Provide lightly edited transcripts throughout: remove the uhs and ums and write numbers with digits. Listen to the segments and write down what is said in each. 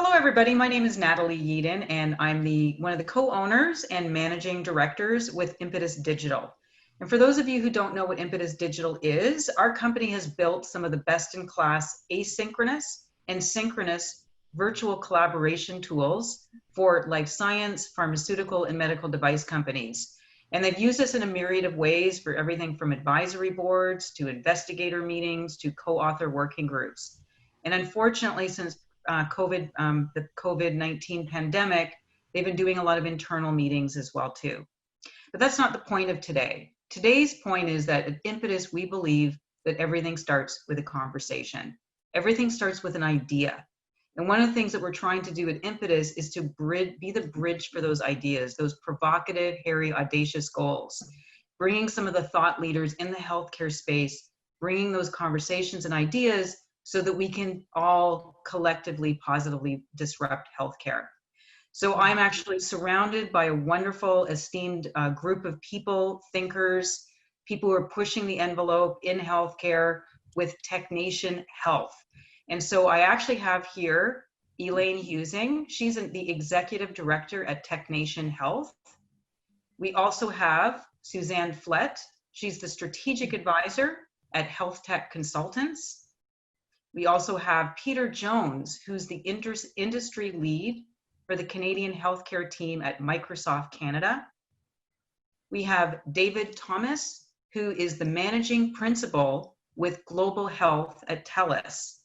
Hello, everybody. My name is Natalie Yeadon, and I'm one of the co-owners and managing directors with Impetus Digital. And for those of you who don't know what Impetus Digital is, our company has built some of the best-in-class asynchronous and synchronous virtual collaboration tools for life science, pharmaceutical, and medical device companies. And they've used us in a myriad of ways for everything from advisory boards to investigator meetings to co-author working groups. And unfortunately, since the COVID-19 pandemic, they've been doing a lot of internal meetings as well too. But that's not the point of today. Today's point is that at Impetus, we believe that everything starts with a conversation. Everything starts with an idea. And one of the things that we're trying to do at Impetus is to be the bridge for those ideas, those provocative, hairy, audacious goals, bringing some of the thought leaders in the healthcare space, bringing those conversations and ideas so that we can all collectively positively disrupt healthcare. So I'm actually surrounded by a wonderful, esteemed group of people, thinkers, people who are pushing the envelope in healthcare with TECHNATION Health. And so I actually have here Elaine Huesing. She's the executive director at TECHNATION Health. We also have Susanne Flett. She's the strategic advisor at Healthtech Consultants. We also have Peter Jones, who's the industry lead for the Canadian healthcare team at Microsoft Canada. We have David Thomas, who is the managing principal with Global Health at Telus.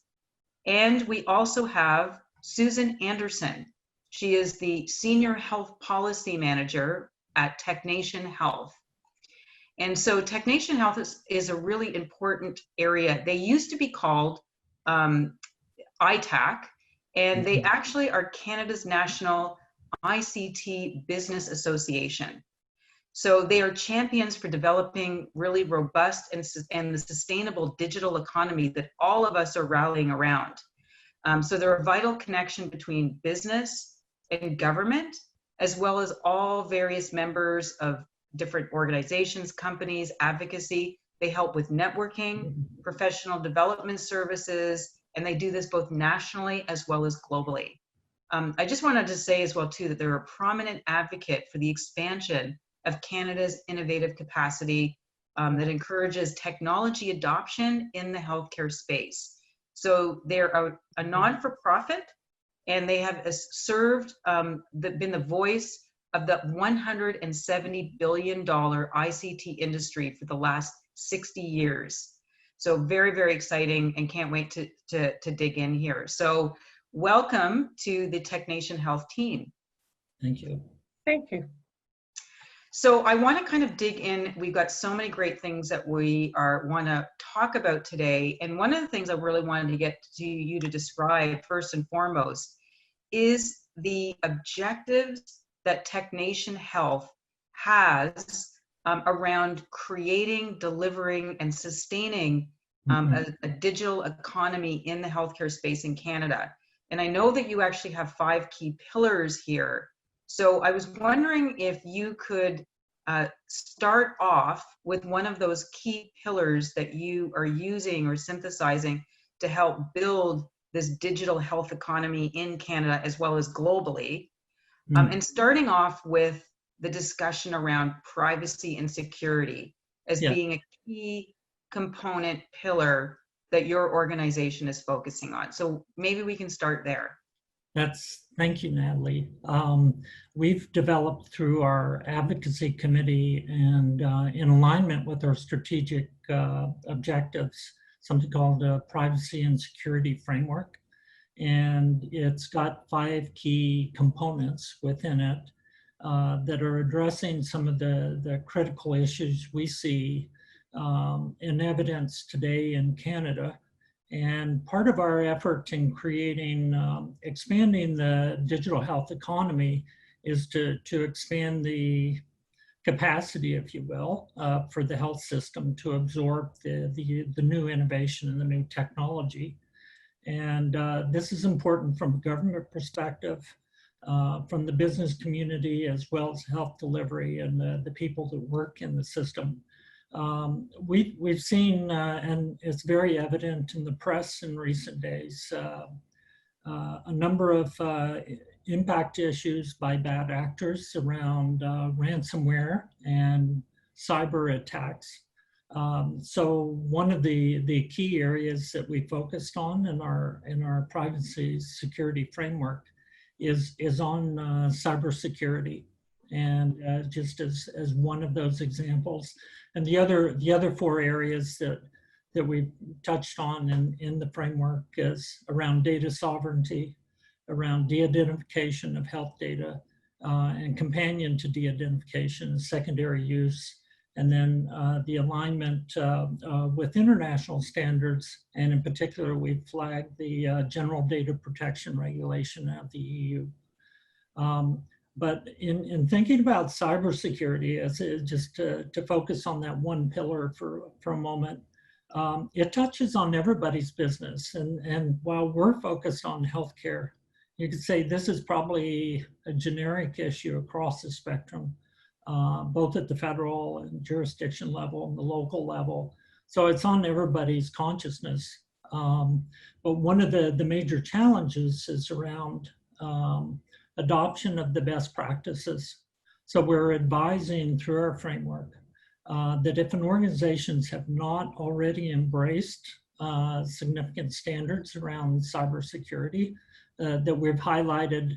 And we also have Susan Anderson. She is the senior health policy manager at TECHNATION Health. And so TECHNATION Health is a really important area. They used to be called ITAC, and they actually are Canada's national ICT business association. So they are champions for developing really robust and the sustainable digital economy that all of us are rallying around. So they're a vital connection between business and government, as well as all various members of different organizations, companies, advocacy. They help with networking, professional development services, and they do this both nationally as well as globally. I just wanted to say as well too that they're a prominent advocate for the expansion of Canada's innovative capacity that encourages technology adoption in the healthcare space. So they're a non-for-profit, and they have been the voice of the $170 billion ICT industry for the last 60 years. So very, very exciting, and can't wait to dig in here. So welcome to the TECHNATION Health team. Thank you. Thank you. So I want to kind of dig in. We've got so many great things that we want to talk about today. And one of the things I really wanted to get to you to describe first and foremost is the objectives that TECHNATION Health has around creating, delivering, and sustaining a digital economy in the healthcare space in Canada. And I know that you actually have 5 key pillars here. So I was wondering if you could start off with one of those key pillars that you are using or synthesizing to help build this digital health economy in Canada as well as globally. And starting off with the discussion around privacy and security as being a key component pillar that your organization is focusing on. So maybe we can start there. Thank you, Natalie. We've developed through our advocacy committee and in alignment with our strategic objectives, something called a privacy and security framework. And it's got 5 key components within it that are addressing some of the critical issues we see in evidence today in Canada. And part of our effort in expanding the digital health economy is to expand the capacity, if you will, for the health system to absorb the new innovation and the new technology. And this is important from a government perspective, from the business community, as well as health delivery and the people that work in the system. We've seen, and it's very evident in the press in recent days, a number of impact issues by bad actors around ransomware and cyber attacks. So one of the key areas that we focused on in our privacy security framework is on cybersecurity, and just as one of those examples. And the other four areas that we touched on in the framework is around data sovereignty, around de-identification of health data, and companion to de-identification, secondary use, and then the alignment with international standards, and in particular, we flagged the General Data Protection Regulation of the EU. But in thinking about cybersecurity, as just to focus on that one pillar for a moment, it touches on everybody's business. And while we're focused on healthcare, you could say this is probably a generic issue across the spectrum, both at the federal and jurisdiction level and the local level. So it's on everybody's consciousness. But one of the major challenges is around adoption of the best practices. So we're advising through our framework that if an organizations have not already embraced significant standards around cybersecurity, that we've highlighted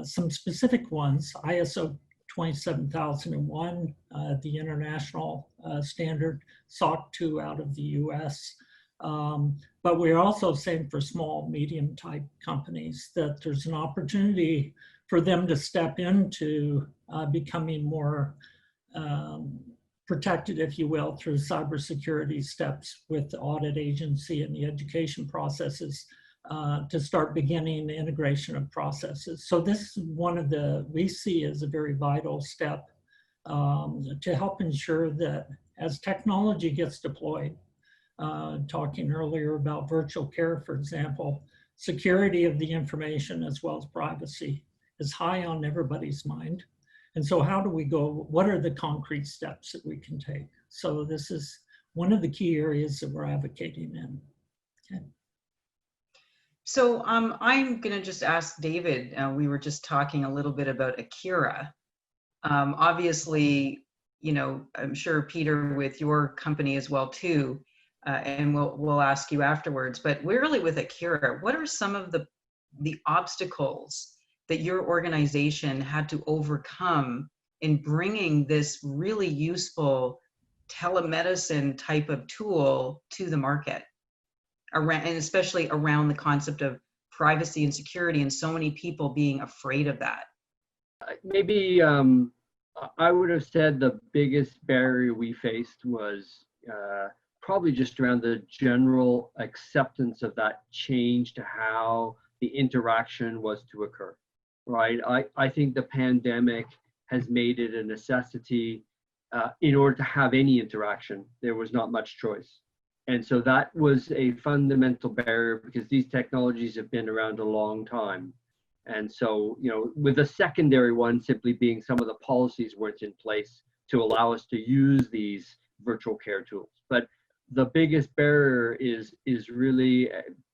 some specific ones, ISO 27001, the international standard, SOC 2 out of the US. But we're also saying for small, medium type companies that there's an opportunity for them to step into becoming more protected, if you will, through cybersecurity steps with the audit agency and the education processes to start beginning the integration of processes. So this is one of we see as a very vital step to help ensure that as technology gets deployed, talking earlier about virtual care, for example, security of the information as well as privacy is high on everybody's mind. And so how do we go, what are the concrete steps that we can take? So this is one of the key areas that we're advocating in. Okay. So I'm gonna just ask David, we were just talking a little bit about Akira. Obviously, you know, I'm sure Peter with your company as well too, and we'll ask you afterwards, but we're really with Akira. What are some of the obstacles that your organization had to overcome in bringing this really useful telemedicine type of tool to the market, around, and especially around the concept of privacy and security and so many people being afraid of that? Maybe I would have said the biggest barrier we faced was probably just around the general acceptance of that change to how the interaction was to occur, right? I think the pandemic has made it a necessity. In order to have any interaction, there was not much choice. And so that was a fundamental barrier because these technologies have been around a long time. And so, you know, with the secondary one simply being some of the policies weren't in place to allow us to use these virtual care tools. But the biggest barrier is really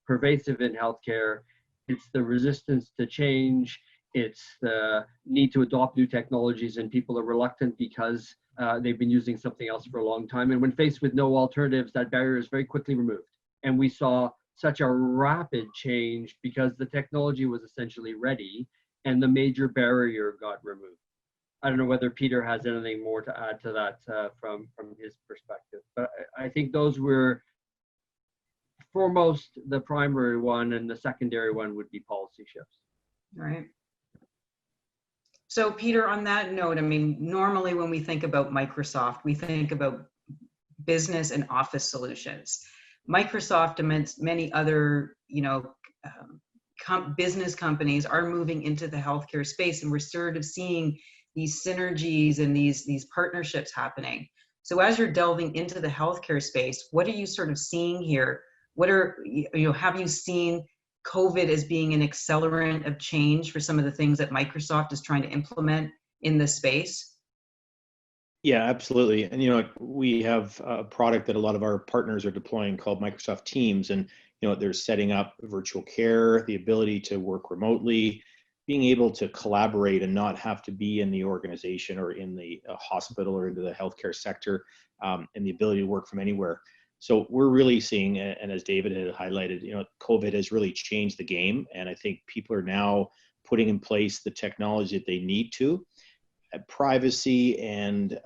pervasive in healthcare. It's the resistance to change. It's the need to adopt new technologies, and people are reluctant because they've been using something else for a long time. And when faced with no alternatives, that barrier is very quickly removed. And we saw such a rapid change because the technology was essentially ready and the major barrier got removed. I don't know whether Peter has anything more to add to that from his perspective, but I think those were foremost the primary one, and the secondary one would be policy shifts. Right. So Peter, on that note, I mean, normally when we think about Microsoft, we think about business and office solutions. Microsoft and many other, you know, business companies are moving into the healthcare space, and we're sort of seeing these synergies and these partnerships happening. So as you're delving into the healthcare space, what are you sort of seeing here? What are, you know, have you seen COVID as being an accelerant of change for some of the things that Microsoft is trying to implement in this space? Yeah, absolutely. And we have a product that a lot of our partners are deploying called Microsoft Teams, and they're setting up virtual care, the ability to work remotely, being able to collaborate and not have to be in the organization or in the hospital or into the healthcare sector, and the ability to work from anywhere. So we're really seeing, and as David had highlighted, COVID has really changed the game, and I think people are now putting in place the technology that they need to. Privacy and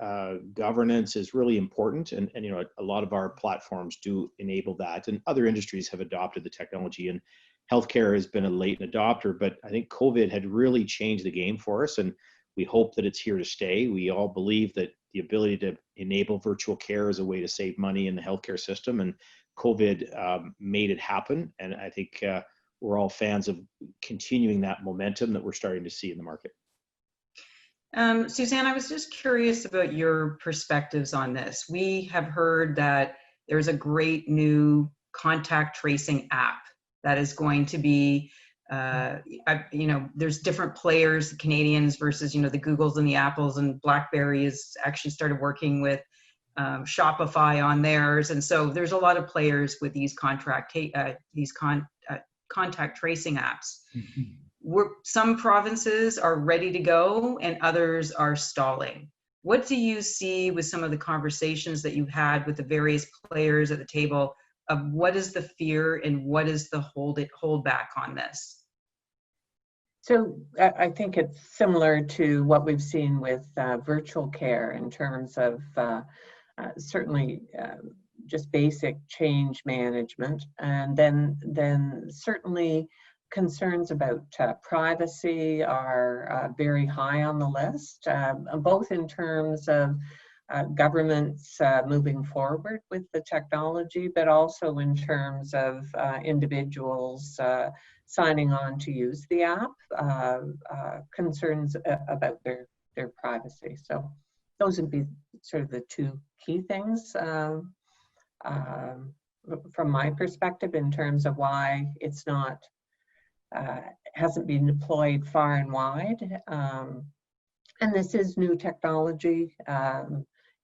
governance is really important, and a lot of our platforms do enable that, and other industries have adopted the technology, and healthcare has been a late adopter, but I think COVID had really changed the game for us, and we hope that it's here to stay. We all believe that the ability to enable virtual care is a way to save money in the healthcare system, and COVID made it happen, and I think we're all fans of continuing that momentum that we're starting to see in the market. Susanne, I was just curious about your perspectives on this. We have heard that there's a great new contact tracing app that is going to be, there's different players, the Canadians versus, the Googles and the Apples, and BlackBerry has actually started working with Shopify on theirs. And so there's a lot of players with these contact tracing apps. Mm-hmm. Some provinces are ready to go and others are stalling. What do you see with some of the conversations that you've had with the various players at the table of what is the fear and what is the hold back on this? So I think it's similar to what we've seen with virtual care in terms of certainly just basic change management, and then certainly concerns about privacy are very high on the list, both in terms of governments moving forward with the technology, but also in terms of individuals signing on to use the app, concerns about their privacy. So those would be sort of the two key things from my perspective in terms of why it's not hasn't been deployed far and wide. And this is new technology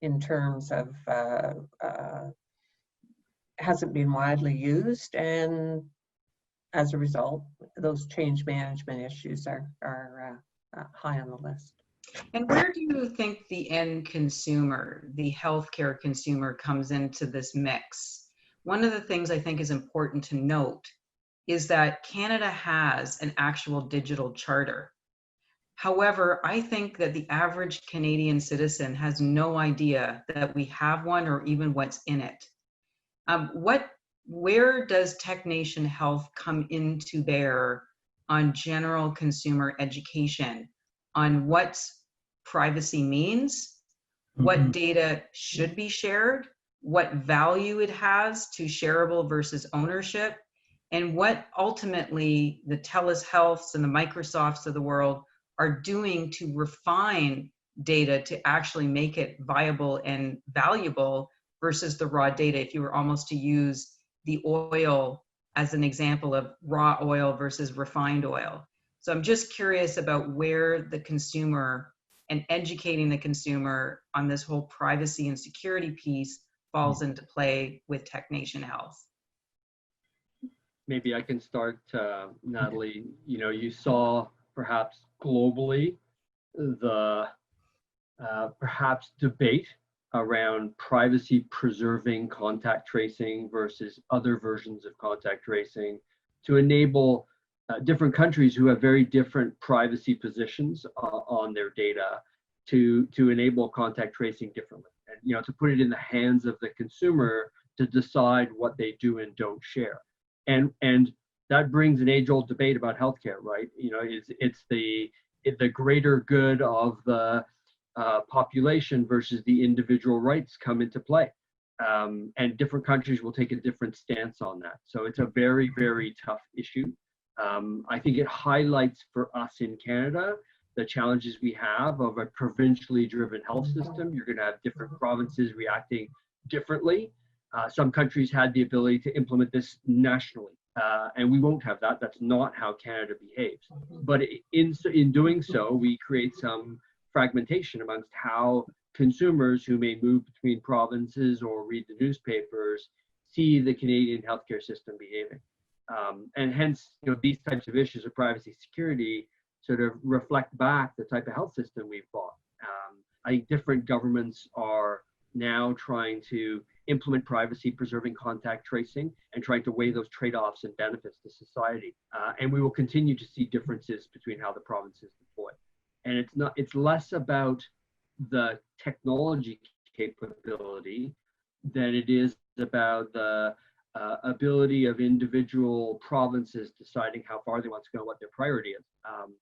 in terms of hasn't been widely used, and as a result, those change management issues are high on the list. And where do you think the end consumer, the healthcare consumer, comes into this mix? One of the things I think is important to note is that Canada has an actual digital charter. However, I think that the average Canadian citizen has no idea that we have one or even what's in it. Where does TECHNATION Health come into bear on general consumer education, on what privacy means, what data should be shared, what value it has to shareable versus ownership, and what ultimately the Telus Healths and the Microsofts of the world are doing to refine data to actually make it viable and valuable versus the raw data, if you were almost to use the oil as an example of raw oil versus refined oil. So I'm just curious about where the consumer and educating the consumer on this whole privacy and security piece falls into play with TECHNATION Health. Maybe I can start, Natalie. You saw perhaps globally the perhaps debate around privacy preserving contact tracing versus other versions of contact tracing to enable different countries who have very different privacy positions on their data to enable contact tracing differently, and to put it in the hands of the consumer to decide what they do and don't share. And that brings an age-old debate about healthcare, right? It's the greater good of the population versus the individual rights come into play, and different countries will take a different stance on that. So it's a very, very tough issue. I think it highlights for us in Canada the challenges we have of a provincially driven health system. You're going to have different provinces reacting differently. Some countries had the ability to implement this nationally, and we won't have that. That's not how Canada behaves. But in doing so, we create some fragmentation amongst how consumers who may move between provinces or read the newspapers see the Canadian healthcare system behaving. And hence, these types of issues of privacy security sort of reflect back the type of health system we've bought. I think different governments are now trying to implement privacy preserving contact tracing and trying to weigh those trade-offs and benefits to society. And we will continue to see differences between how the provinces deploy. And it's less about the technology capability than it is about the ability of individual provinces deciding how far they want to go, what their priority is.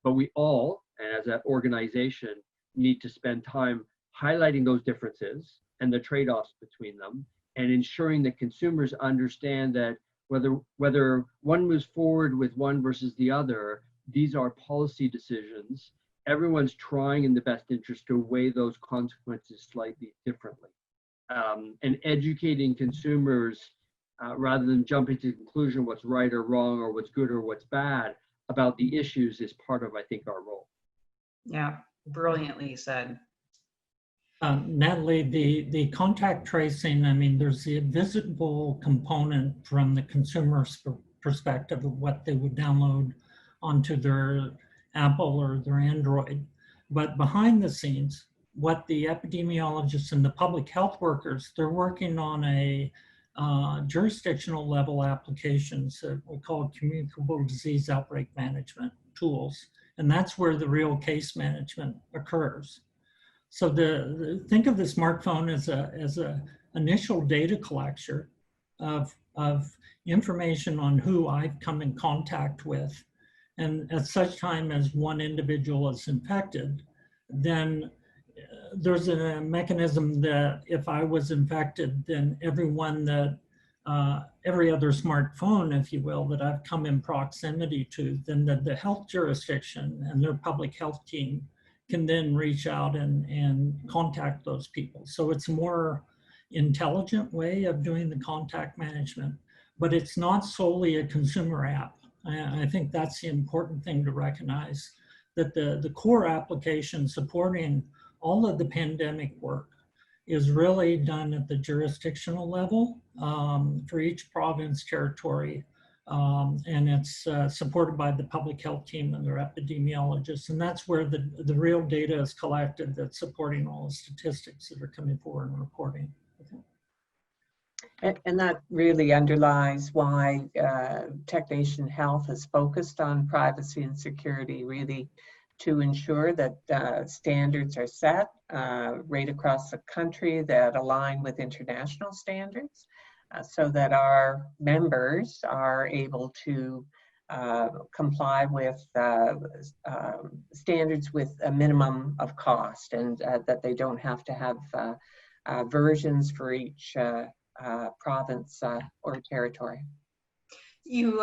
But we all, and as an organization, need to spend time highlighting those differences and the trade-offs between them, and ensuring that consumers understand that whether one moves forward with one versus the other, these are policy decisions. Everyone's trying in the best interest to weigh those consequences slightly differently. And educating consumers rather than jumping to the conclusion what's right or wrong or what's good or what's bad about the issues is part of, I think, our role. Yeah, brilliantly said. Natalie, the contact tracing, I mean, there's the visible component from the consumer's perspective of what they would download onto their Apple or their Android. But behind the scenes, what the epidemiologists and the public health workers, they're working on a jurisdictional level applications that we call communicable disease outbreak management tools. And that's where the real case management occurs. So think of the smartphone as a initial data collection of information on who I've come in contact with. And at such time as one individual is infected, then there's a mechanism that if I was infected, then everyone that, every other smartphone, if you will, that I've come in proximity to, then the health jurisdiction and their public health team can then reach out and contact those people. So it's a more intelligent way of doing the contact management, but it's not solely a consumer app. I think that's the important thing to recognize, that the core application supporting all of the pandemic work is really done at the jurisdictional level for each province, territory, and it's supported by the public health team and their epidemiologists. And that's where the real data is collected that's supporting all the statistics that are coming forward and reporting. And that really underlies why TECHNATION Health is focused on privacy and security, really to ensure that standards are set right across the country that align with international standards, so that our members are able to comply with standards with a minimum of cost, and that they don't have to have versions for each province or territory. You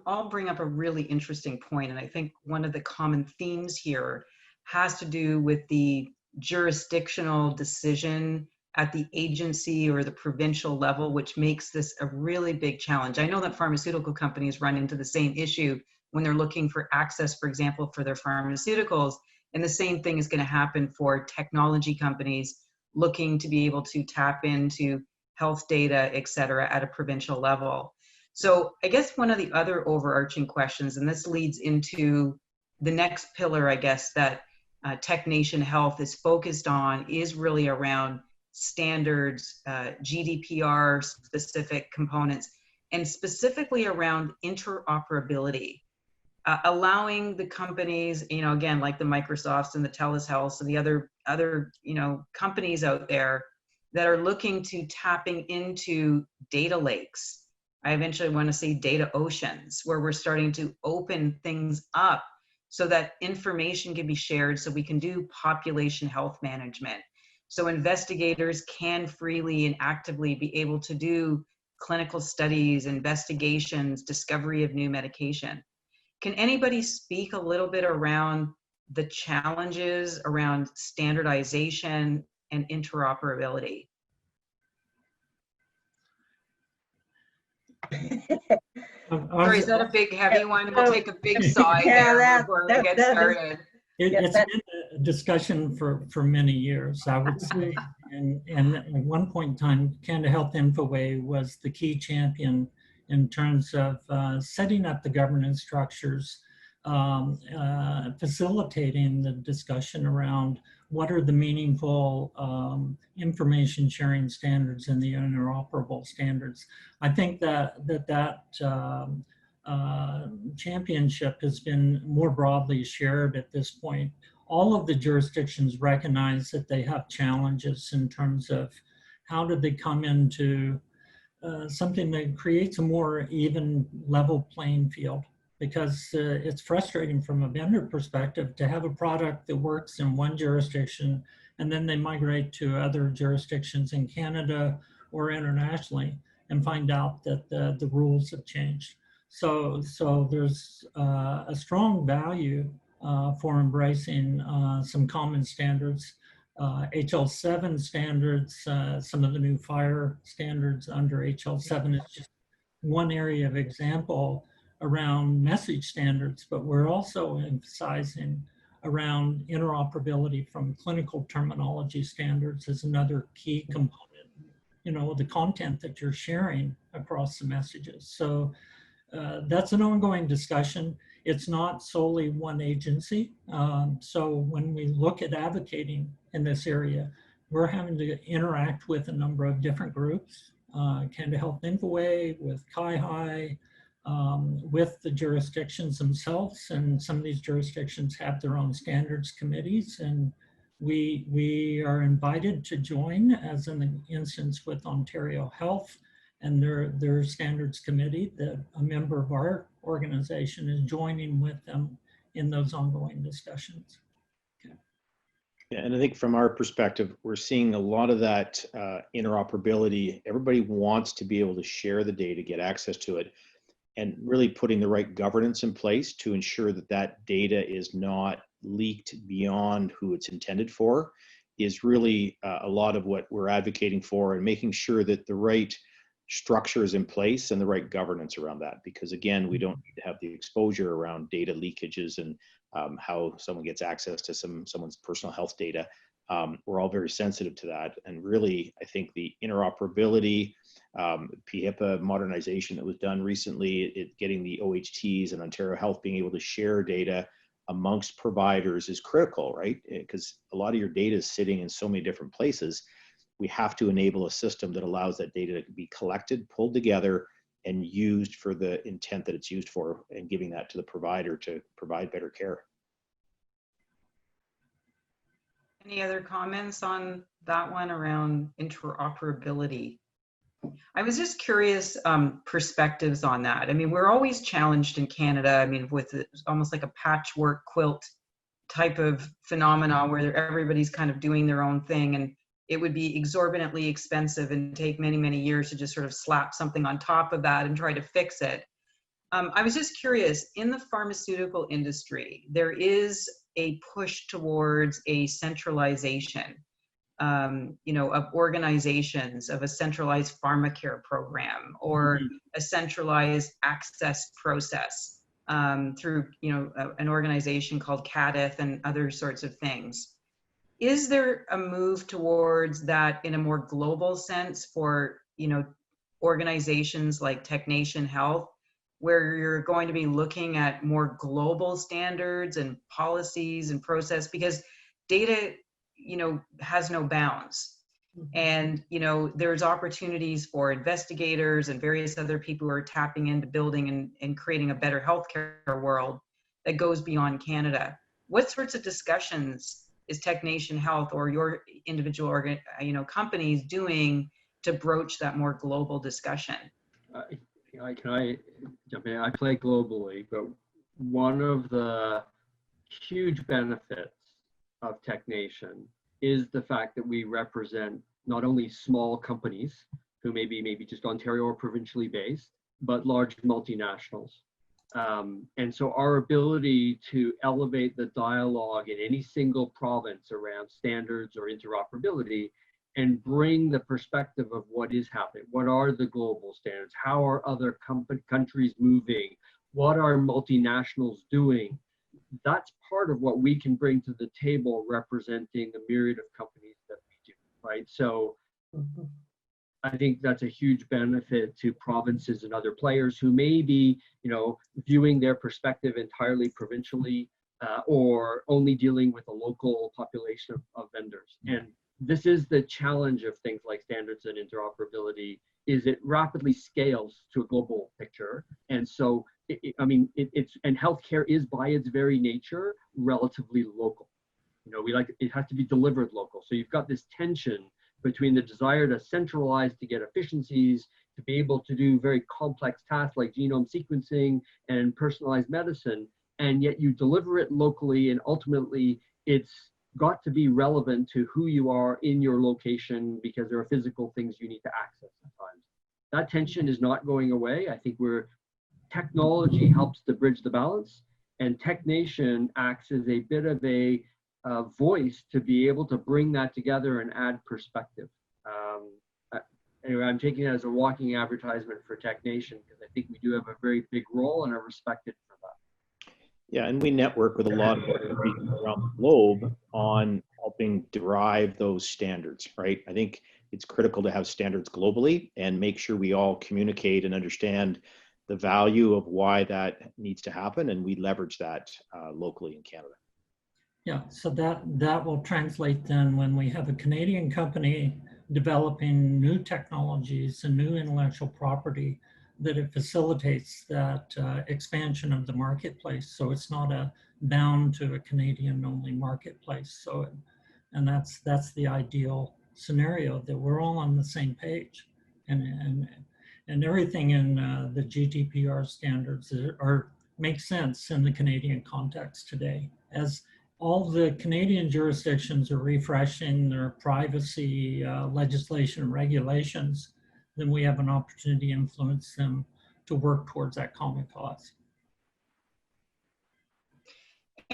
all bring up a really interesting point, and I think one of the common themes here has to do with the jurisdictional decision at the agency or the provincial level, which makes this a really big challenge. I know that pharmaceutical companies run into the same issue when they're looking for access, for example, for their pharmaceuticals, and the same thing is going to happen for technology companies looking to be able to tap into health data, et cetera, at a provincial level. So I guess one of the other overarching questions, and this leads into the next pillar, I guess, that TECHNATION Health is focused on, is really around standards, GDPR specific components, and specifically around interoperability, allowing the companies, again, like the Microsofts and the Telus Health and the other companies out there that are looking to tapping into data lakes. I eventually want to say data oceans, where we're starting to open things up so that information can be shared, so we can do population health management. So investigators can freely and actively be able to do clinical studies, investigations, discovery of new medication. Can anybody speak a little bit around the challenges around standardization and interoperability? Sorry, is that a big, heavy one? We'll take a big sigh there before we get started. It's been discussion for many years, I would say. And at one point in time, Canada Health InfoWay was the key champion in terms of setting up the governance structures, facilitating the discussion around what are the meaningful information sharing standards and the interoperable standards. I think that championship has been more broadly shared at this point. All of the jurisdictions recognize that they have challenges in terms of how do they come into something that creates a more even level playing field, because it's frustrating from a vendor perspective to have a product that works in one jurisdiction and then they migrate to other jurisdictions in Canada or internationally and find out that the rules have changed. So there's a strong value for embracing some common standards. HL7 standards, some of the new fire standards under HL7 is just one area of example around message standards, but we're also emphasizing around interoperability from clinical terminology standards as another key component, you know, the content that you're sharing across the messages. So that's an ongoing discussion. It's not solely one agency. So when we look at advocating in this area, we're having to interact with a number of different groups, Canada Health InfoWay, with CIHI, with the jurisdictions themselves, and some of these jurisdictions have their own standards committees, and we are invited to join, as in the instance with Ontario Health and their standards committee, that a member of our organization is joining with them in those ongoing discussions. Okay. Yeah, and I think from our perspective, we're seeing a lot of that interoperability. Everybody wants to be able to share the data, get access to it, and really putting the right governance in place to ensure that that data is not leaked beyond who it's intended for is really a lot of what we're advocating for, and making sure that the right structure is in place and the right governance around that. Because again, we don't need to have the exposure around data leakages and how someone gets access to someone's personal health data. We're all very sensitive to that. And really, I think the interoperability, PHIPAA modernization that was done recently, getting the OHTs and Ontario Health being able to share data amongst providers is critical, right? Because a lot of your data is sitting in so many different places. We have to enable a system that allows that data to be collected, pulled together, and used for the intent that it's used for, and giving that to the provider to provide better care. Any other comments on that one around interoperability? I was just curious perspectives on that. I mean, we're always challenged in Canada, I mean, with almost like a patchwork quilt type of phenomena where everybody's kind of doing their own thing, and it would be exorbitantly expensive and take many, many years to just sort of slap something on top of that and try to fix it. I was just curious, in the pharmaceutical industry, there is a push towards a centralization, you know, of organizations, of a centralized Pharmacare program, or a centralized access process through, you know, an organization called CADIF and other sorts of things. Is there a move towards that in a more global sense for, you know, organizations like TECHNATION Health, where you're going to be looking at more global standards and policies and process? Because data, you know, has no bounds. And, you know, there's opportunities for investigators and various other people who are tapping into building and creating a better healthcare world that goes beyond Canada. What sorts of discussions is TECHNATION Health or your individual companies doing to broach that more global discussion? Can I jump in? I play globally, but one of the huge benefits of TECHNATION is the fact that we represent not only small companies who may be just Ontario or provincially based, but large multinationals. And so our ability to elevate the dialogue in any single province around standards or interoperability and bring the perspective of what is happening, what are the global standards, how are other countries moving, what are multinationals doing, that's part of what we can bring to the table, representing the myriad of companies that we do, right? So I think that's a huge benefit to provinces and other players who may be, viewing their perspective entirely provincially, or only dealing with a local population of vendors. And this is the challenge of things like standards and interoperability, is it rapidly scales to a global picture. And so, and healthcare is by its very nature relatively local. It has to be delivered local. So you've got this tension between the desire to centralize to get efficiencies, to be able to do very complex tasks like genome sequencing and personalized medicine, and yet you deliver it locally, and ultimately it's got to be relevant to who you are in your location, because there are physical things you need to access at times. That tension is not going away. I think technology helps to bridge the balance, and TECHNATION acts as a bit of a voice to be able to bring that together and add perspective. Anyway, I'm taking it as a walking advertisement for TECHNATION, because I think we do have a very big role and are respected for that. Yeah, and we network with a lot of organizations around the globe on helping derive those standards, right? I think it's critical to have standards globally and make sure we all communicate and understand the value of why that needs to happen, and we leverage that locally in Canada. Yeah, so that will translate then when we have a Canadian company developing new technologies and new intellectual property, that it facilitates that expansion of the marketplace. So it's not bound to a Canadian only marketplace. And that's the ideal scenario, that we're all on the same page, and everything in the GDPR standards make sense in the Canadian context today. As all the Canadian jurisdictions are refreshing their privacy legislation and regulations, then we have an opportunity to influence them to work towards that common cause.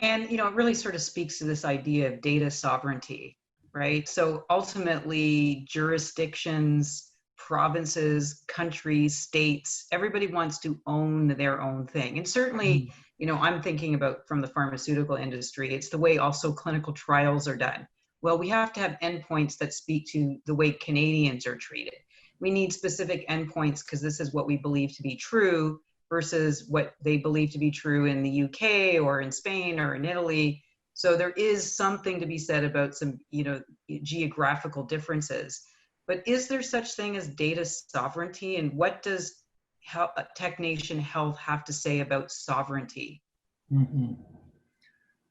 And, it really sort of speaks to this idea of data sovereignty, right? So ultimately, jurisdictions, provinces, countries, states, everybody wants to own their own thing. And certainly, I'm thinking about from the pharmaceutical industry, it's the way also clinical trials are done. Well, we have to have endpoints that speak to the way Canadians are treated. We need specific endpoints because this is what we believe to be true versus what they believe to be true in the UK or in Spain or in Italy. So there is something to be said about some, geographical differences. But is there such thing as data sovereignty, and what does TECHNATION Health have to say about sovereignty? Mm-hmm.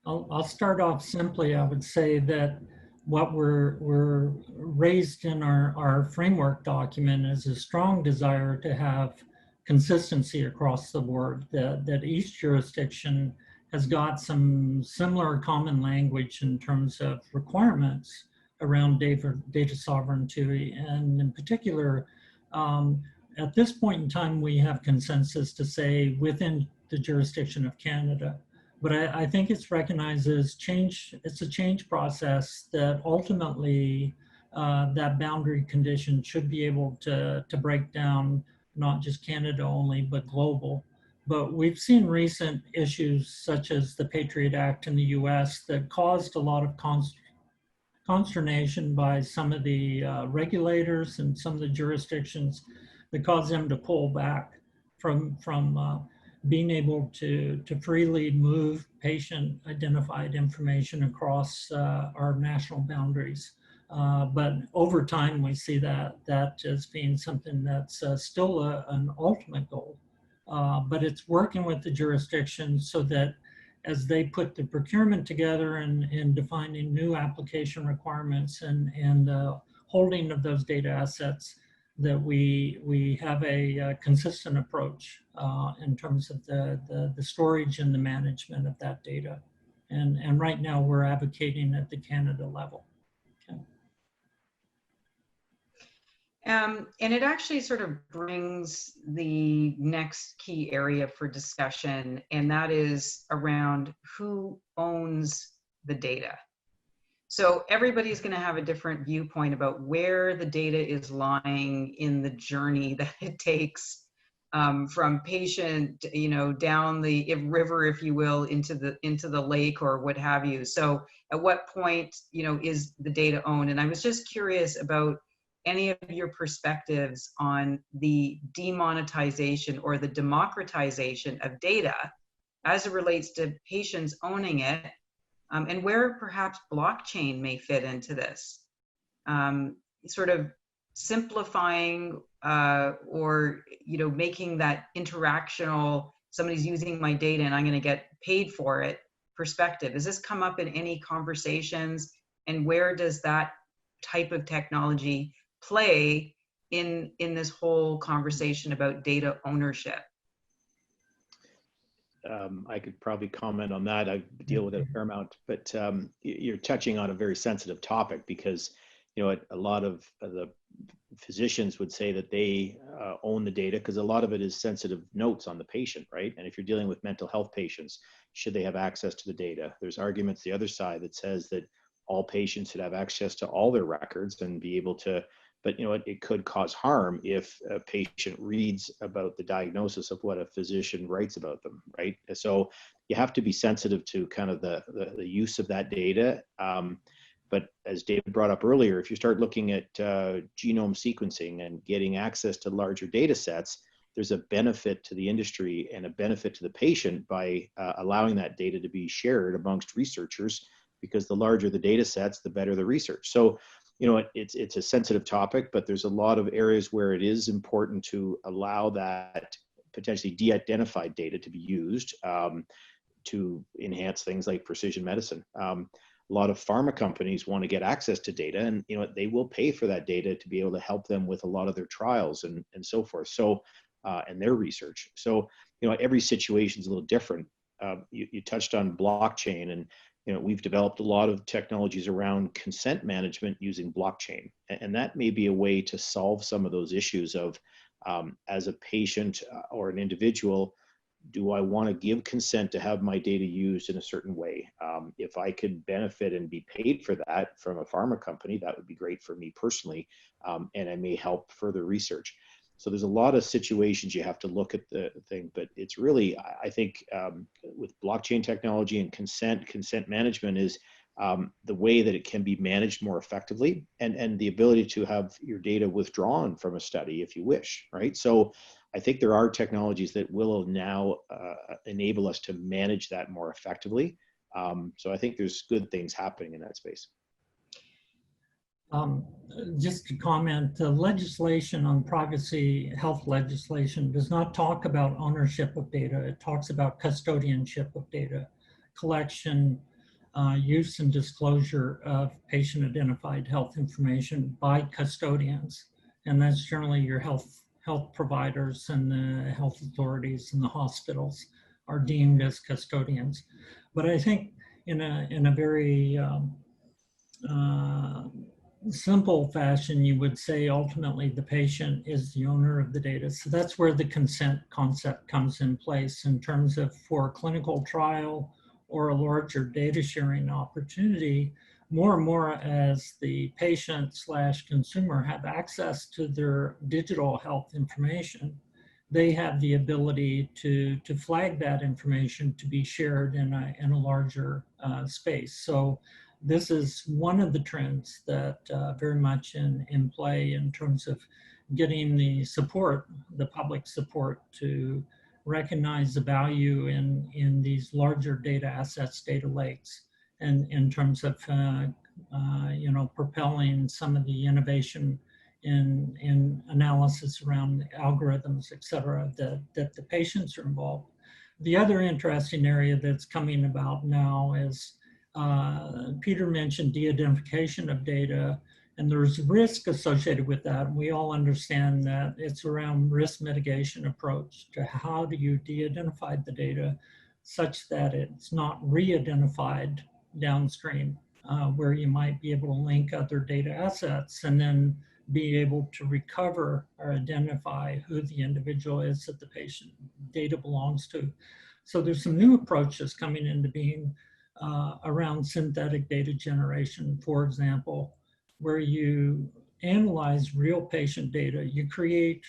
I'll start off simply. I would say that what we're raised in our framework document is a strong desire to have consistency across the board, that each jurisdiction has got some similar common language in terms of requirements around data sovereignty. And in particular, at this point in time, we have consensus to say within the jurisdiction of Canada. But I think it's recognized as change. It's a change process that ultimately that boundary condition should be able to break down not just Canada only, but global. But we've seen recent issues such as the Patriot Act in the US that caused a lot of consternation by some of the regulators and some of the jurisdictions, that caused them to pull back from being able to freely move patient identified information across our national boundaries. But over time, we see that as being something that's still an ultimate goal. But it's working with the jurisdictions so that as they put the procurement together and defining new application requirements and holding of those data assets, that we have a consistent approach in terms of the storage and the management of that data. And right now we're advocating at the Canada level. Okay. And it actually sort of brings the next key area for discussion, and that is around who owns the data. So everybody's going to have a different viewpoint about where the data is lying in the journey that it takes from patient, down the river, if you will, into the lake or what have you. So at what point, is the data owned? And I was just curious about any of your perspectives on the demonetization or the democratization of data as it relates to patients owning it, and where perhaps blockchain may fit into this. Sort of simplifying or making that interactional, somebody's using my data and I'm going to get paid for it perspective. Does this come up in any conversations, and where does that type of technology play in this whole conversation about data ownership? I could probably comment on that. I deal with it a fair amount, but you're touching on a very sensitive topic because, a lot of the physicians would say that they own the data because a lot of it is sensitive notes on the patient, right? And if you're dealing with mental health patients, should they have access to the data? There's arguments the other side that says that all patients should have access to all their records and be able to, but it could cause harm if a patient reads about the diagnosis of what a physician writes about them, right? So you have to be sensitive to kind of the use of that data. But as David brought up earlier, if you start looking at genome sequencing and getting access to larger data sets, there's a benefit to the industry and a benefit to the patient by allowing that data to be shared amongst researchers, because the larger the data sets, the better the research. So, it's a sensitive topic, but there's a lot of areas where it is important to allow that potentially de-identified data to be used to enhance things like precision medicine. A lot of pharma companies want to get access to data, and they will pay for that data to be able to help them with a lot of their trials and so forth. So, and their research. So, every situation is a little different. You touched on blockchain, and we've developed a lot of technologies around consent management using blockchain, and that may be a way to solve some of those issues of, as a patient or an individual, do I want to give consent to have my data used in a certain way? If I could benefit and be paid for that from a pharma company, that would be great for me personally, and it may help further research. So there's a lot of situations you have to look at the thing, but it's really, I think, with blockchain technology and consent management is the way that it can be managed more effectively, and the ability to have your data withdrawn from a study if you wish, right? So I think there are technologies that will now enable us to manage that more effectively. So I think there's good things happening in that space. Just to comment, the legislation on privacy, health legislation does not talk about ownership of data. It talks about custodianship of data, collection, use and disclosure of patient-identified health information by custodians. And that's generally your health providers and the health authorities and the hospitals are deemed as custodians. But I think in a very simple fashion, you would say ultimately the patient is the owner of the data. So that's where the consent concept comes in place in terms of, for a clinical trial or a larger data sharing opportunity, more and more as the patient / consumer have access to their digital health information, they have the ability to flag that information to be shared in a larger space. So this is one of the trends that very much in play in terms of getting the support, the public support, to recognize the value in these larger data assets, data lakes, and in terms of propelling some of the innovation in analysis around algorithms, et cetera, that the patients are involved. The other interesting area that's coming about now is Peter mentioned de-identification of data, and there's risk associated with that. We all understand that it's around risk mitigation approach to how do you de-identify the data such that it's not re-identified downstream, where you might be able to link other data assets and then be able to recover or identify who the individual is that the patient data belongs to. So there's some new approaches coming into being around synthetic data generation, for example, where you analyze real patient data. You create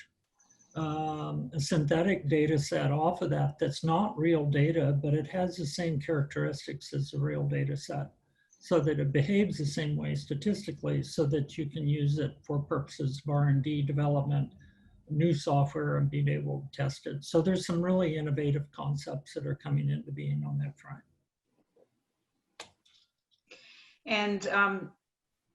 a synthetic data set off of that that's not real data, but it has the same characteristics as a real data set, so that it behaves the same way statistically, so that you can use it for purposes of R&D development, new software, and being able to test it. So there's some really innovative concepts that are coming into being on that front. And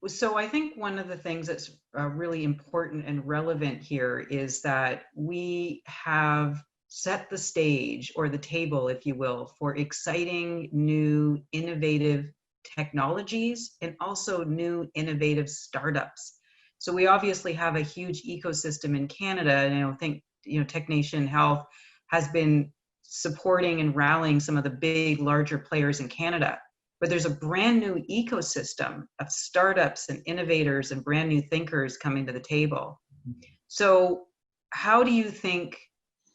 so I think one of the things that's really important and relevant here is that we have set the stage, or the table, if you will, for exciting new innovative technologies and also new innovative startups. So we obviously have a huge ecosystem in Canada, and I think TECHNATION Health has been supporting and rallying some of the big, larger players in Canada. But there's a brand new ecosystem of startups and innovators and brand new thinkers coming to the table. So how do you think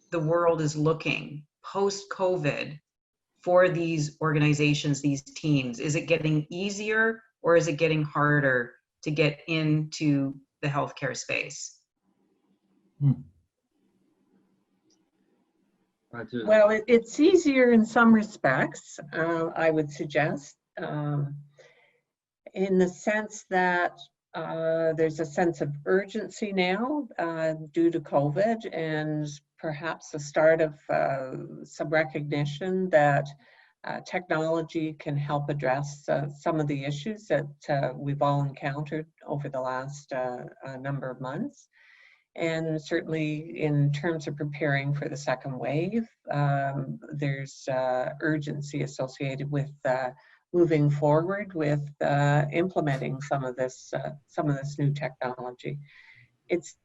the world is looking post-COVID for these organizations, these teams? Is it getting easier, or is it getting harder to get into the healthcare space? Well, it's easier in some respects, I would suggest, in the sense that there's a sense of urgency now due to COVID, and perhaps the start of some recognition that technology can help address some of the issues that we've all encountered over the last number of months. And certainly in terms of preparing for the second wave, there's urgency associated with moving forward with implementing some of this new technology. It's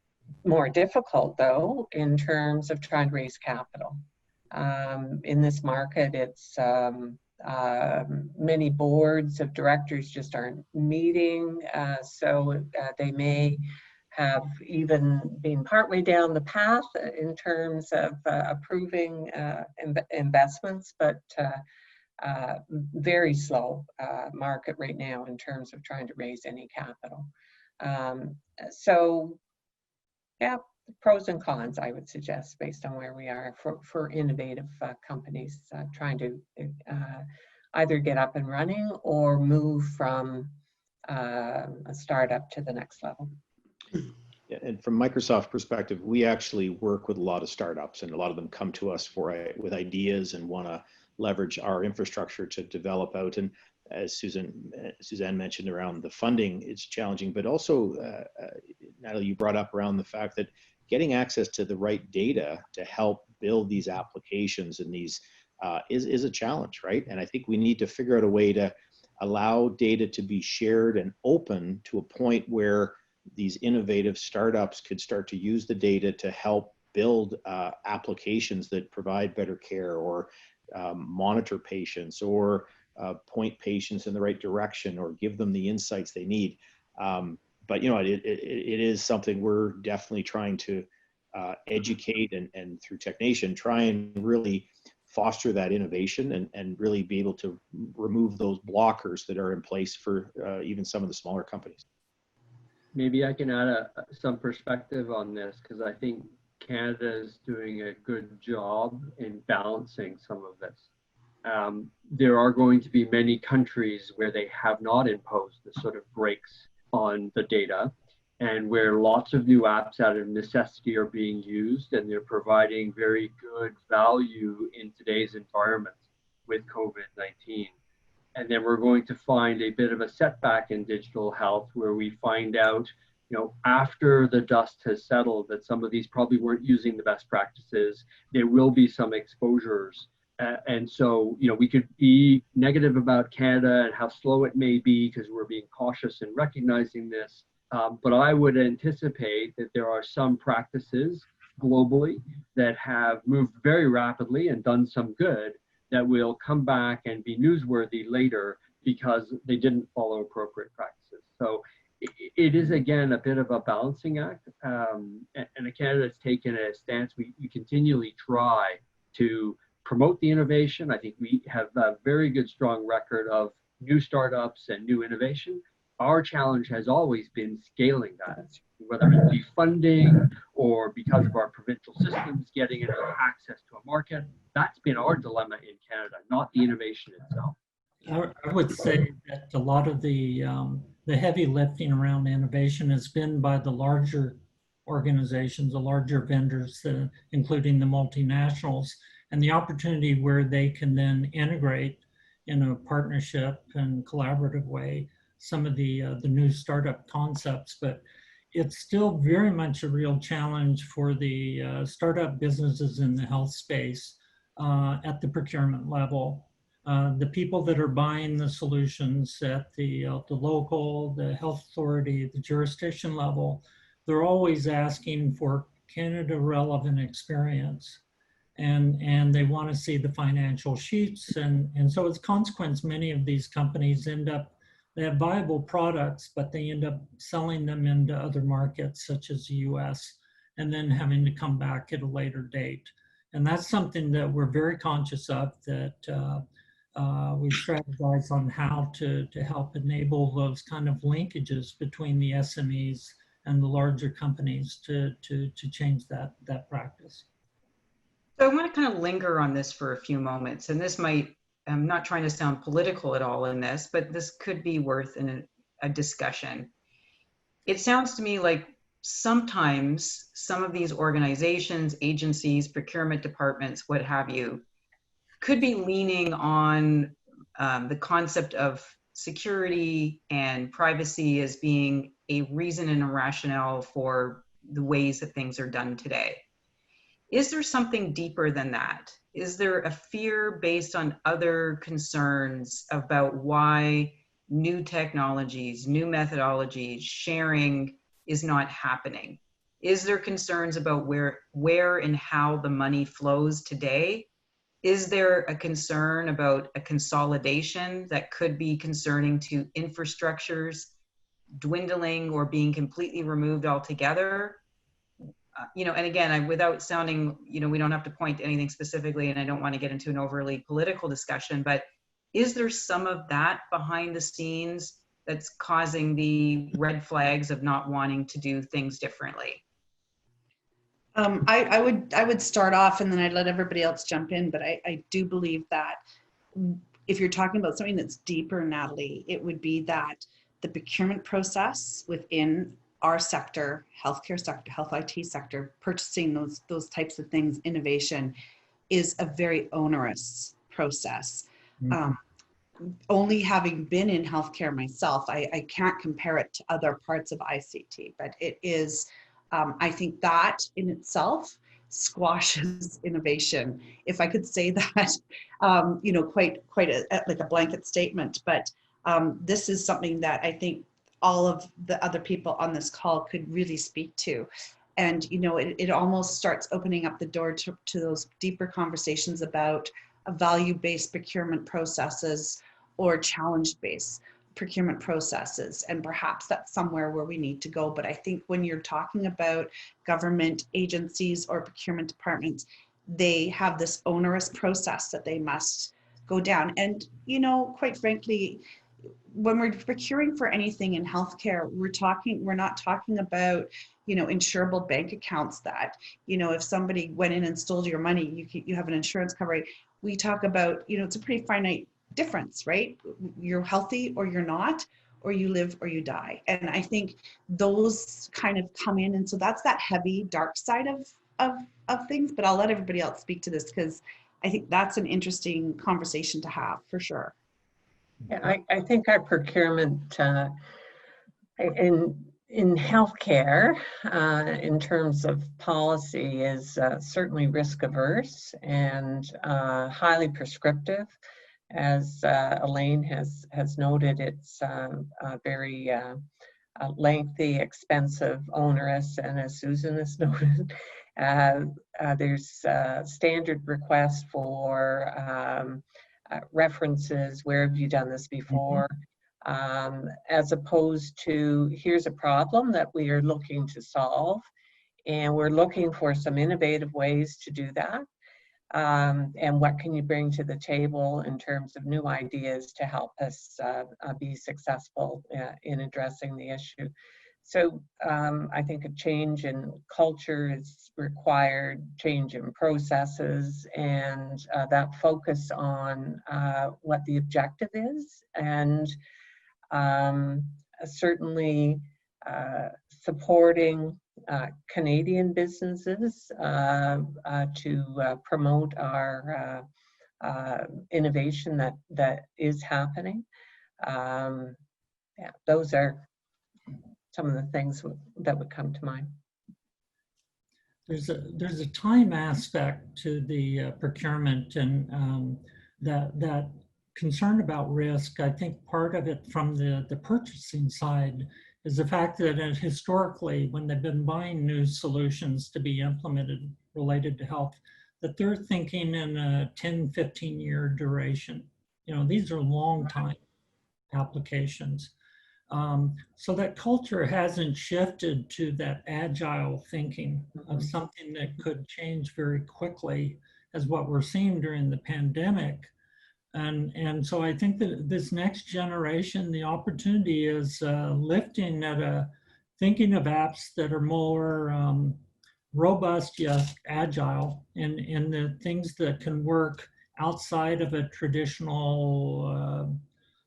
more difficult, though, in terms of trying to raise capital. In this market, it's many boards of directors just aren't meeting, so they may have even been partway down the path in terms of approving investments, but very slow market right now in terms of trying to raise any capital. So yeah, pros and cons, I would suggest, based on where we are for innovative companies trying to either get up and running or move from a startup to the next level. Yeah, and from Microsoft perspective, we actually work with a lot of startups, and a lot of them come to us with ideas and want to leverage our infrastructure to develop out. And as Susanne mentioned around the funding, it's challenging, but also, Natalie, you brought up around the fact that getting access to the right data to help build these applications and these is a challenge, right? And I think we need to figure out a way to allow data to be shared and open to a point where these innovative startups could start to use the data to help build applications that provide better care, or monitor patients, or point patients in the right direction, or give them the insights they need. But it is something we're definitely trying to educate and through TECHNATION try and really foster that innovation and really be able to remove those blockers that are in place for even some of the smaller companies. Maybe I can add some perspective on this, because I think Canada is doing a good job in balancing some of this. There are going to be many countries where they have not imposed the sort of brakes on the data, and where lots of new apps out of necessity are being used, and they're providing very good value in today's environment with COVID-19. And then we're going to find a bit of a setback in digital health, where we find out, after the dust has settled, that some of these probably weren't using the best practices. There will be some exposures. And so, we could be negative about Canada and how slow it may be because we're being cautious in recognizing this. But I would anticipate that there are some practices globally that have moved very rapidly and done some good that will come back and be newsworthy later because they didn't follow appropriate practices. So it is, again, a bit of a balancing act. And Canada has taken a stance. We continually try to promote the innovation. I think we have a very good, strong record of new startups and new innovation. Our challenge has always been scaling that, whether it be funding or because of our provincial systems getting access to a market. That's been our dilemma in Canada, not the innovation itself. I would say that a lot of the heavy lifting around innovation has been by the larger organizations, the larger vendors, including the multinationals, and the opportunity where they can then integrate in a partnership and collaborative way some of the new startup concepts. But it's still very much a real challenge for the startup businesses in the health space at the procurement level. The people that are buying the solutions at the local, the health authority, the jurisdiction level, they're always asking for Canada relevant experience. And they want to see the financial sheets. And so as a consequence, many of these companies they have viable products, but they end up selling them into other markets such as the US, and then having to come back at a later date. And that's something that we're very conscious of, that we strategize on how to help enable those kind of linkages between the SMEs and the larger companies to change that practice. So I want to kind of linger on this for a few moments, and this might, I'm not trying to sound political at all in this, but this could be worth a discussion. It sounds to me like sometimes some of these organizations, agencies, procurement departments, what have you, could be leaning on the concept of security and privacy as being a reason and a rationale for the ways that things are done today. Is there something deeper than that? Is there a fear based on other concerns about why new technologies, new methodologies, sharing is not happening? Is there concerns about where and how the money flows today? Is there a concern about a consolidation that could be concerning to infrastructures dwindling or being completely removed altogether? And again, without sounding, we don't have to point to anything specifically, and I don't want to get into an overly political discussion, but is there some of that behind the scenes that's causing the red flags of not wanting to do things differently? I would start off and then I'd let everybody else jump in, but I do believe that if you're talking about something that's deeper, Natalie, it would be that the procurement process within our sector, healthcare sector, health IT sector, purchasing those types of things, innovation, is a very onerous process. Mm-hmm. Only having been in healthcare myself, I can't compare it to other parts of ICT, but it is, I think that in itself squashes innovation, if I could say that, quite like a blanket statement. But this is something that I think all of the other people on this call could really speak to. And, it almost starts opening up the door to those deeper conversations about value-based procurement processes or challenge-based procurement processes. And perhaps that's somewhere where we need to go. But I think when you're talking about government agencies or procurement departments, they have this onerous process that they must go down. And, quite frankly, when we're procuring for anything in healthcare, we're not talking about, insurable bank accounts that, if somebody went in and stole your money, you have an insurance coverage. We talk about, it's a pretty finite difference, right? You're healthy or you're not, or you live or you die. And I think those kind of come in. And so that's that heavy, dark side of things, but I'll let everybody else speak to this because I think that's an interesting conversation to have for sure. Yeah, I think our procurement in healthcare, in terms of policy, is certainly risk averse and highly prescriptive. As Elaine has noted, it's very lengthy, expensive, onerous, and as Susan has noted, there's standard requests for references, where have you done this before, as opposed to here's a problem that we are looking to solve and we're looking for some innovative ways to do that. and what can you bring to the table in terms of new ideas to help us be successful in addressing the issue. So I think a change in culture is required, change in processes, and that focus on what the objective is, and certainly supporting Canadian businesses to promote our innovation that is happening. Yeah, those are some of the things that would come to mind. There's a time aspect to the procurement, and that concern about risk. I think part of it from the purchasing side is the fact that historically, when they've been buying new solutions to be implemented related to health, that they're thinking in a 10, 15-year duration. You know, these are long time applications. So that culture hasn't shifted to that agile thinking of something that could change very quickly, as what we're seeing during the pandemic. And so I think that this next generation, the opportunity is lifting at thinking of apps that are more robust, yes, agile, and the things that can work outside of a traditional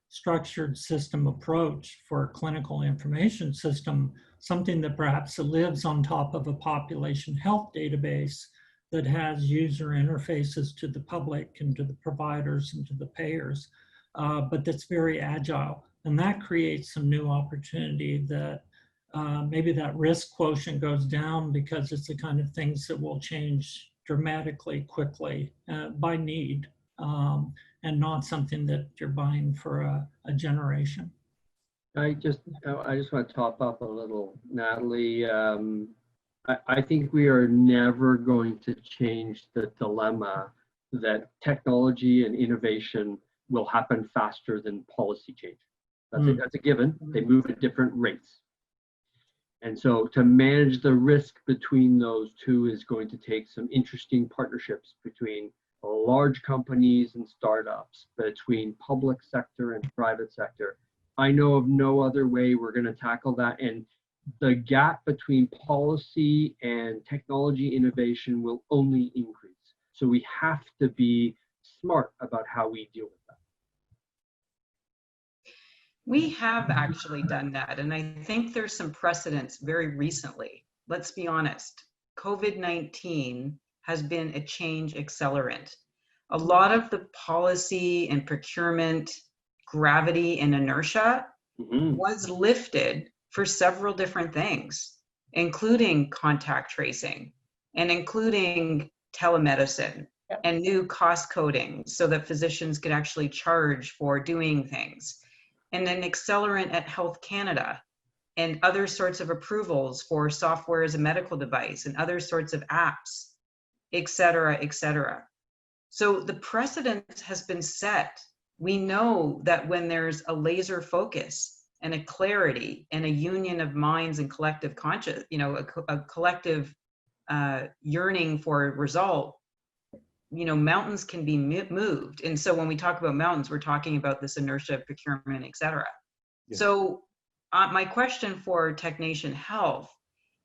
structured system approach for a clinical information system, something that perhaps lives on top of a population health database that has user interfaces to the public and to the providers and to the payers, but that's very agile. And that creates some new opportunity that maybe that risk quotient goes down because it's the kind of things that will change dramatically quickly by need, and not something that you're buying for a generation. I just want to top up a little, Natalie. I think we are never going to change the dilemma that technology and innovation will happen faster than policy change. That's a given. They move at different rates. And so to manage the risk between those two is going to take some interesting partnerships between large companies and startups, between public sector and private sector. I know of no other way we're going to tackle that. And the gap between policy and technology innovation will only increase. So we have to be smart about how we deal with that. We have actually done that. And I think there's some precedents very recently. Let's be honest. COVID-19 has been a change accelerant. A lot of the policy and procurement gravity and inertia was lifted for several different things, including contact tracing and including telemedicine and new cost coding so that physicians could actually charge for doing things. And an accelerant at Health Canada and other sorts of approvals for software as a medical device and other sorts of apps, et cetera, et cetera. So the precedent has been set. We know that when there's a laser focus and a clarity and a union of minds and collective conscious, a collective yearning for a result, mountains can be moved. And so when we talk about mountains, we're talking about this inertia of procurement, et cetera. Yeah. So my question for TECHNATION Health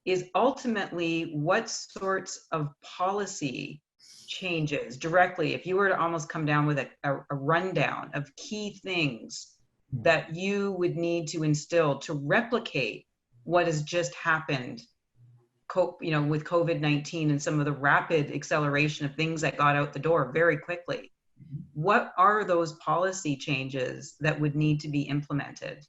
is ultimately what sorts of policy changes directly, if you were to almost come down with a rundown of key things that you would need to instill to replicate what has just happened, with COVID-19 and some of the rapid acceleration of things that got out the door very quickly. What are those policy changes that would need to be implemented?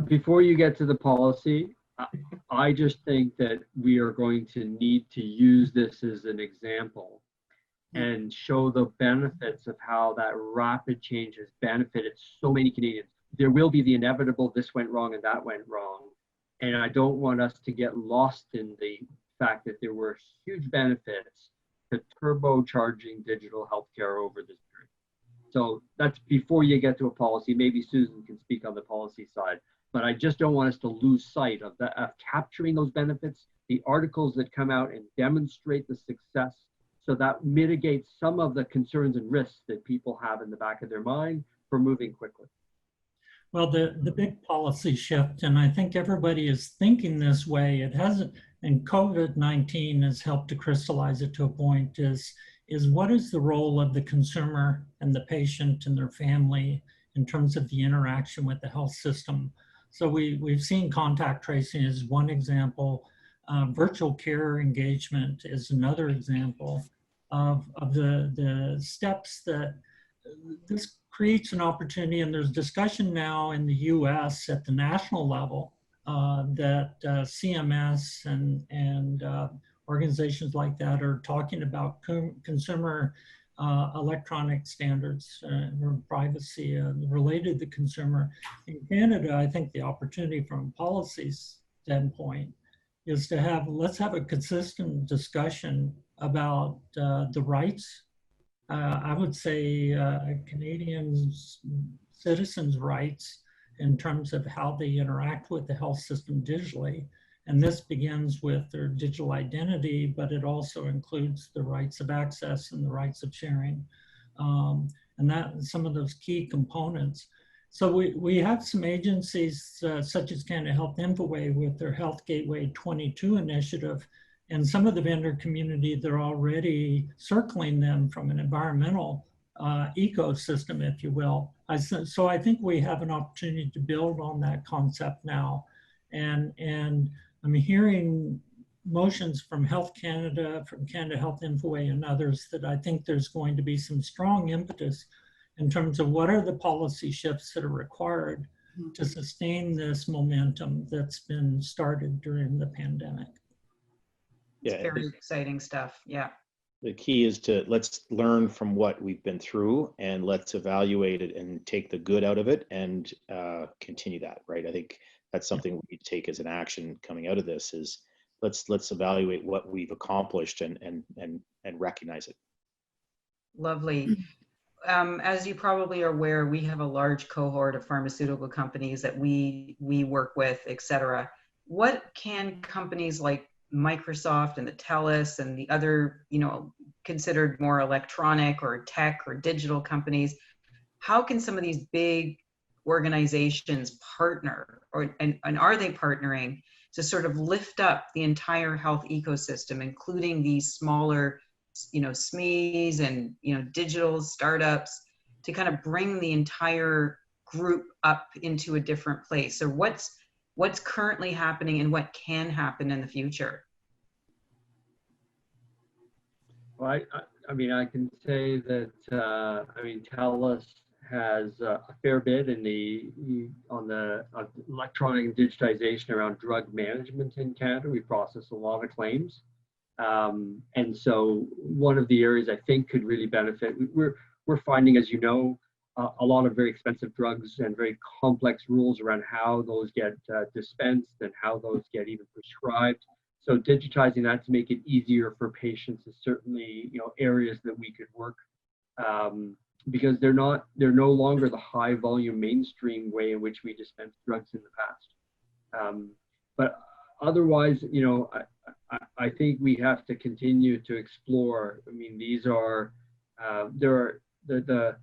Before you get to the policy, I just think that we are going to need to use this as an example and show the benefits of how that rapid change has benefited so many Canadians. There will be the inevitable, this went wrong and that went wrong. And I don't want us to get lost in the fact that there were huge benefits to turbocharging digital healthcare over this period. So that's before you get to a policy. Maybe Susan can speak on the policy side. but I just don't want us to lose sight of capturing those benefits, the articles that come out and demonstrate the success, so that mitigates some of the concerns and risks that people have in the back of their mind for moving quickly. Well, the big policy shift, and I think everybody is thinking this way, it hasn't, and COVID-19 has helped to crystallize it to a point, is what is the role of the consumer and the patient and their family in terms of the interaction with the health system. So we've seen contact tracing as one example. Virtual care engagement is another example of the steps that this creates an opportunity, and there's discussion now in the US at the national level that CMS and organizations like that are talking about consumer electronic standards or privacy related to consumer. In Canada, I think the opportunity from a policy standpoint is to have, let's have a consistent discussion about the rights. I would say Canadians, citizens' rights in terms of how they interact with the health system digitally. And this begins with their digital identity, but it also includes the rights of access and the rights of sharing. And that some of those key components. So we have some agencies such as Canada Health Infoway with their Health Gateway 22 initiative, and some of the vendor community, they're already circling them from an environmental ecosystem, if you will. So I think we have an opportunity to build on that concept now. And I'm hearing motions from Health Canada, from Canada Health Infoway and others that I think there's going to be some strong impetus in terms of what are the policy shifts that are required to sustain this momentum that's been started during the pandemic. It's very exciting stuff. Yeah. The key is to let's learn from what we've been through and let's evaluate it and take the good out of it and continue that, right? I think that's something we need to take as an action coming out of this is let's evaluate what we've accomplished and recognize it. Lovely. As you probably are aware, we have a large cohort of pharmaceutical companies that we work with, et cetera. What can companies like Microsoft and the Telus and the other, considered more electronic or tech or digital companies, how can some of these big organizations partner and are they partnering to sort of lift up the entire health ecosystem, including these smaller, SMEs and, digital startups, to kind of bring the entire group up into a different place? So what's currently happening and what can happen in the future? Well, I can say that, Telus has a fair bit on the electronic digitization around drug management in Canada. We process a lot of claims. And so one of the areas I think could really benefit, we're finding, as you know, a lot of very expensive drugs and very complex rules around how those get dispensed and how those get even prescribed. So digitizing that to make it easier for patients is certainly, areas that we could work because they're no longer the high volume mainstream way in which we dispense drugs in the past. But otherwise, I think we have to continue to explore. These are the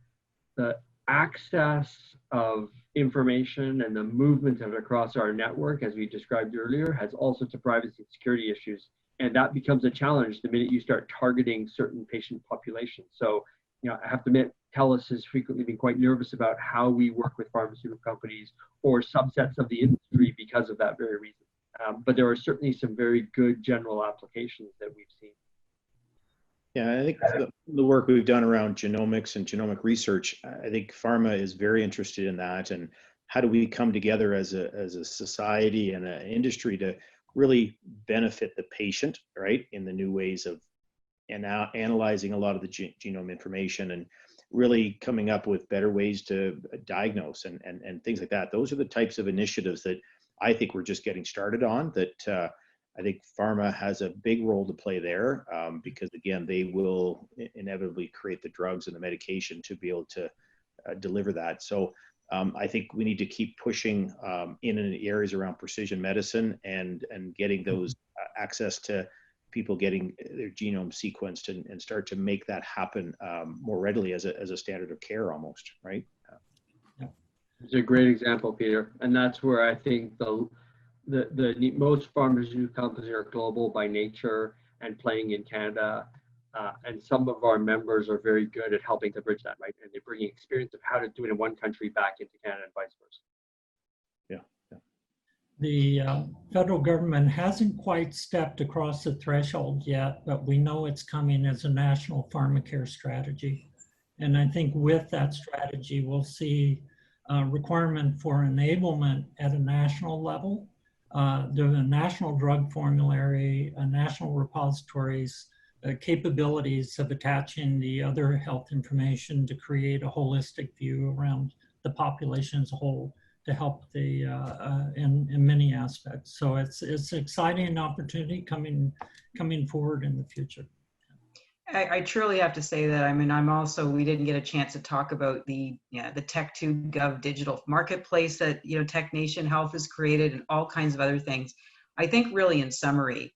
access of information and the movement of it across our network, as we described earlier, has all sorts of privacy and security issues. And that becomes a challenge the minute you start targeting certain patient populations. So, I have to admit, Telus has frequently been quite nervous about how we work with pharmaceutical companies or subsets of the industry because of that very reason. But there are certainly some very good general applications that we've seen. Yeah, I think the work we've done around genomics and genomic research, I think pharma is very interested in that. And how do we come together as a society and an industry to really benefit the patient, right, in the new ways of analyzing a lot of the genome information and really coming up with better ways to diagnose and things like that. Those are the types of initiatives that I think we're just getting started on, that I think pharma has a big role to play there because, again, they will inevitably create the drugs and the medication to be able to deliver that. So I think we need to keep pushing in areas around precision medicine and getting those access to people getting their genome sequenced and start to make that happen more readily as a standard of care almost, right? It's a great example, Peter. And that's where I think the most pharmaceutical companies are global by nature and playing in Canada. And some of our members are very good at helping to bridge that, right? And they're bringing experience of how to do it in one country back into Canada and vice versa. Yeah. The federal government hasn't quite stepped across the threshold yet, but we know it's coming as a national Pharmacare strategy. And I think with that strategy, we'll see a requirement for enablement at a national level. There's a national drug formulary, national repositories, capabilities of attaching the other health information to create a holistic view around the population as a whole to help the in many aspects. So it's an exciting opportunity coming forward in the future. I truly have to say that. I mean, we didn't get a chance to talk about the Tech2Gov digital marketplace that TECHNATION Health has created and all kinds of other things. I think really in summary,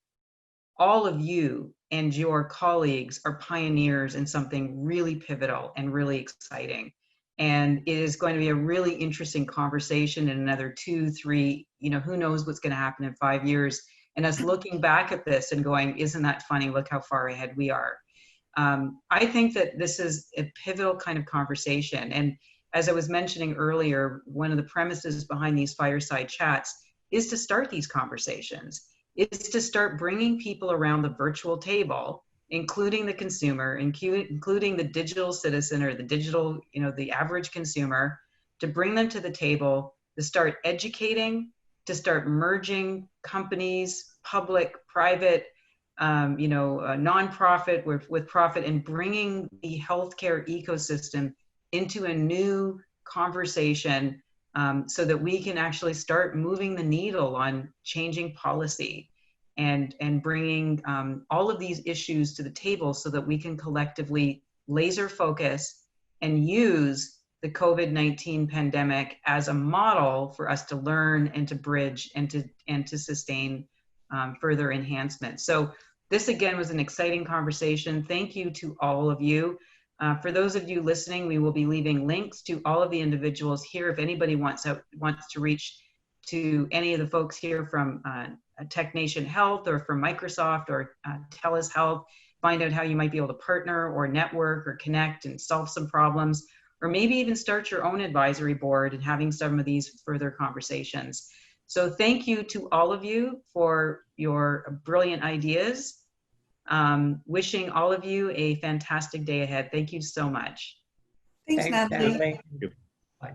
all of you and your colleagues are pioneers in something really pivotal and really exciting. And it is going to be a really interesting conversation in another 2, 3, who knows what's going to happen in 5 years. And us looking back at this and going, isn't that funny? Look how far ahead we are. I think that this is a pivotal kind of conversation. And as I was mentioning earlier, one of the premises behind these fireside chats is to start these conversations, is to start bringing people around the virtual table, including the consumer, including the digital citizen or the digital, the average consumer, to bring them to the table, to start educating, to start merging companies, public, private, nonprofit with profit, and bringing the healthcare ecosystem into a new conversation so that we can actually start moving the needle on changing policy and bringing all of these issues to the table so that we can collectively laser focus and use the COVID-19 pandemic as a model for us to learn and to bridge and to sustain further enhancement. So this again was an exciting conversation. Thank you to all of you. For those of you listening, we will be leaving links to all of the individuals here. If anybody wants to reach to any of the folks here from TECHNATION Health or from Microsoft or Telus Health, find out how you might be able to partner or network or connect and solve some problems, or maybe even start your own advisory board and having some of these further conversations. So thank you to all of you for your brilliant ideas. Wishing all of you a fantastic day ahead. Thank you so much. Thanks, Natalie. Thank you. Bye.